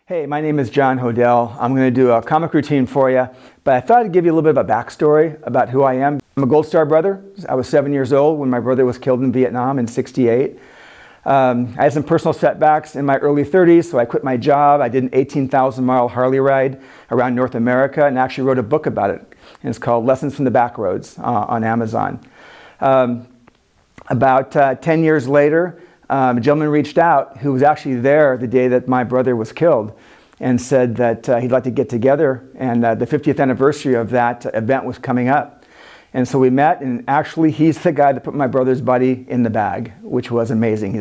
Hey, my name is John Hodel. I'm going to do a comic routine for you, but I thought I'd give you a little bit of a backstory about who I am. I'm a Gold Star brother. I was 7 years old when my brother was killed in Vietnam in '68. I had some personal setbacks in my early 30s, so I quit my job. I did an 18,000-mile Harley ride around North America and actually wrote a book about it. And it's called Lessons from the Backroads on Amazon. About 10 years later, a gentleman reached out who was actually there the day that my brother was killed and said that he'd like to get together, and the 50th anniversary of that event was coming up. And so we met, and actually he's the guy that put my brother's body in the bag, which was amazing.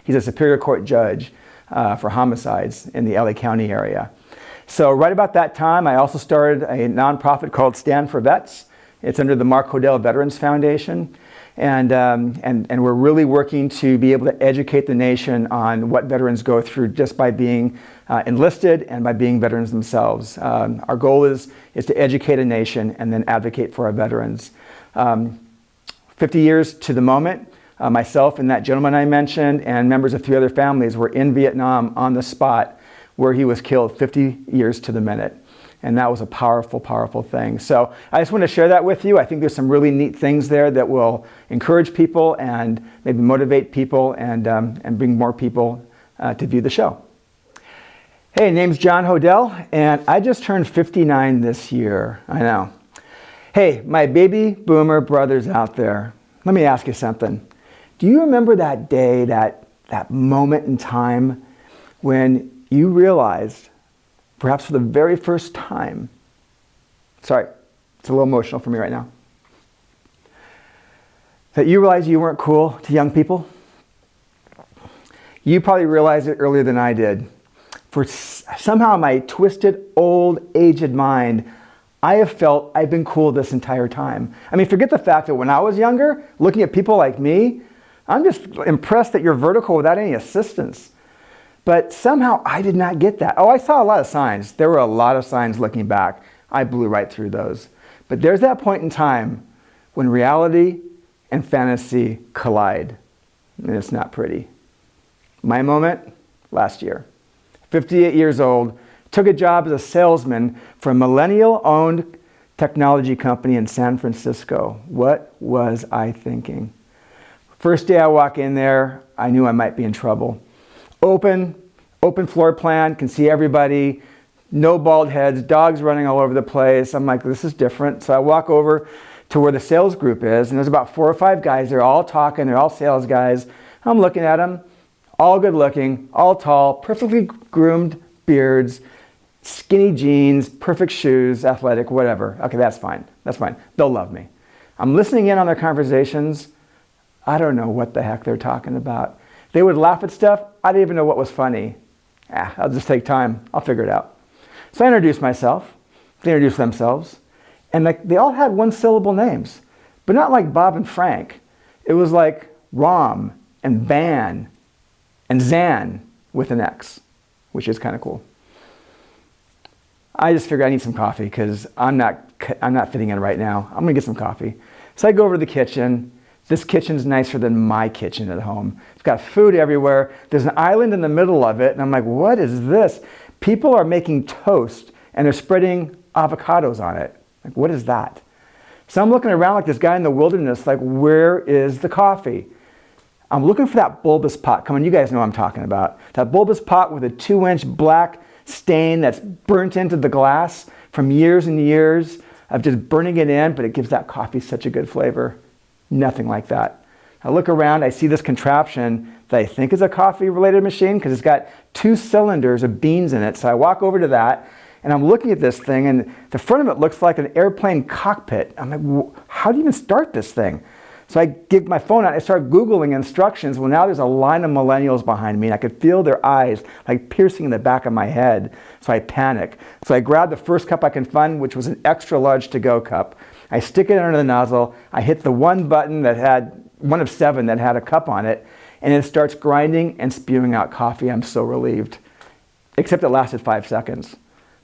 He's a Superior Court judge for homicides in the LA County area. So right about that time, I also started a nonprofit called Stand for Vets. It's under the Mark Hodel Veterans Foundation. And we're really working to be able to educate the nation on what veterans go through just by being enlisted and by being veterans themselves. Our goal is to educate a nation and then advocate for our veterans. 50 years to the moment, myself and that gentleman I mentioned and members of 3 other families were in Vietnam on the spot where he was killed 50 years to the minute. And that was a powerful, powerful thing. So I just want to share that with you. I think there's some really neat things there that will encourage people and maybe motivate people and bring more people to view the show. Hey, name's John Hodel, and I just turned 59 this year. I know. Hey, my baby boomer brothers out there, let me ask you something. Do you remember that day, that moment in time when you realized, perhaps for the very first time, sorry, it's a little emotional for me right now, that you realized you weren't cool to young people? You probably realized it earlier than I did. For somehow in my twisted, old, aged mind, I have felt I've been cool this entire time. I mean, forget the fact that when I was younger, looking at people like me, I'm just impressed that you're vertical without any assistance. But somehow I did not get that. Oh, I saw a lot of signs. There were a lot of signs looking back. I blew right through those. But there's that point in time when reality and fantasy collide. And it's not pretty. My moment, last year. 58 years old, took a job as a salesman for a millennial-owned technology company in San Francisco. What was I thinking? First day I walk in there, I knew I might be in trouble. Open floor plan, can see everybody, no bald heads, dogs running all over the place. I'm like, this is different. So I walk over to where the sales group is, and there's about 4 or 5 guys. They're all talking, they're all sales guys. I'm looking at them, all good looking, all tall, perfectly groomed beards, skinny jeans, perfect shoes, athletic, whatever. Okay, that's fine. That's fine. They'll love me. I'm listening in on their conversations. I don't know what the heck they're talking about. They would laugh at stuff. I didn't even know what was funny. I'll just take time. I'll figure it out. So I introduced myself. They introduced themselves. And they all had 1-syllable names, but not like Bob and Frank. It was like Rom and Van and Zan with an X, which is kind of cool. I just figured I need some coffee because I'm not fitting in right now. I'm going to get some coffee. So I go over to the kitchen. This kitchen's nicer than my kitchen at home. It's got food everywhere. There's an island in the middle of it, and I'm like, what is this? People are making toast, and they're spreading avocados on it. Like, what is that? So I'm looking around like this guy in the wilderness, like, where is the coffee? I'm looking for that bulbous pot. Come on, you guys know what I'm talking about. That bulbous pot with a 2-inch black stain that's burnt into the glass from years and years of just burning it in, but it gives that coffee such a good flavor. Nothing like that. I look around, I see this contraption that I think is a coffee-related machine because it's got 2 cylinders of beans in it. So I walk over to that, and I'm looking at this thing, and the front of it looks like an airplane cockpit. I'm like, how do you even start this thing? So I get my phone out, I start Googling instructions. Well, now there's a line of millennials behind me, and I could feel their eyes like piercing the back of my head. So I panic. So I grab the first cup I can find, which was an extra large to-go cup. I stick it under the nozzle. I hit the one button that had, one of 7 that had a cup on it, and it starts grinding and spewing out coffee. I'm so relieved. Except it lasted 5 seconds.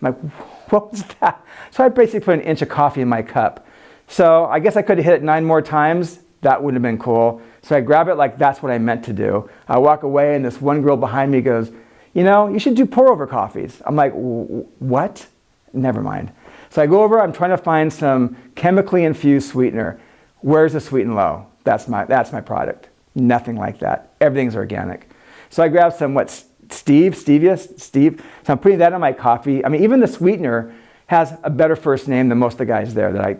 I'm like, what was that? So I basically put an inch of coffee in my cup. So I guess I could have hit it 9 more times. That would have been cool. So I grab it like that's what I meant to do. I walk away, and this one girl behind me goes, you should do pour over coffees. I'm like, what? Never mind. So I go over, I'm trying to find some chemically infused sweetener. Where's the Sweet and Low? That's my product. Nothing like that. Everything's organic. So I grabbed some, stevia. So I'm putting that in my coffee. I mean, even the sweetener has a better first name than most of the guys there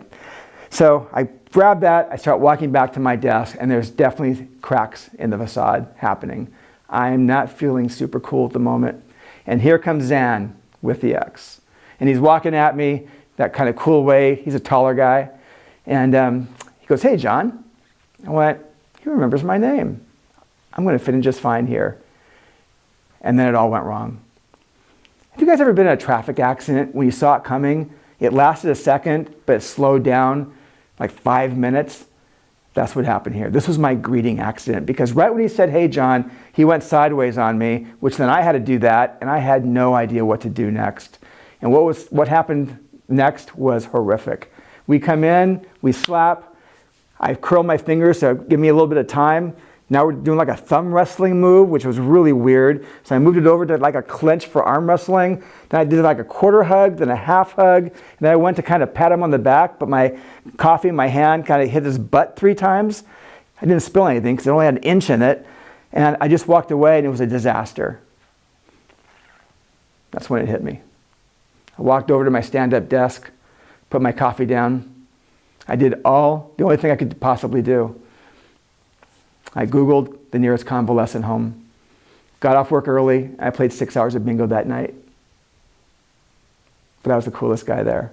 So I grab that, I start walking back to my desk, and there's definitely cracks in the facade happening. I'm not feeling super cool at the moment. And here comes Zan with the X. And he's walking at me that kind of cool way. He's a taller guy. And he goes, "Hey, John." I went, "He remembers my name. I'm going to fit in just fine here." And then it all went wrong. Have you guys ever been in a traffic accident when you saw it coming? It lasted a second, but it slowed down like 5 minutes. That's what happened here. This was my greeting accident, because right when he said, "Hey, John," he went sideways on me, which then I had to do that, and I had no idea what to do next. And what happened next was horrific. We come in, we slap, I curl my fingers to give me a little bit of time. Now we're doing like a thumb wrestling move, which was really weird. So I moved it over to like a clench for arm wrestling. Then I did like a quarter hug, then a half hug. And then I went to kind of pat him on the back, but my coffee in my hand kind of hit his butt 3 times. I didn't spill anything because it only had an inch in it. And I just walked away, and it was a disaster. That's when it hit me. I walked over to my stand-up desk, put my coffee down. I did the only thing I could possibly do. I Googled the nearest convalescent home, got off work early, and I played 6 hours of bingo that night. But I was the coolest guy there.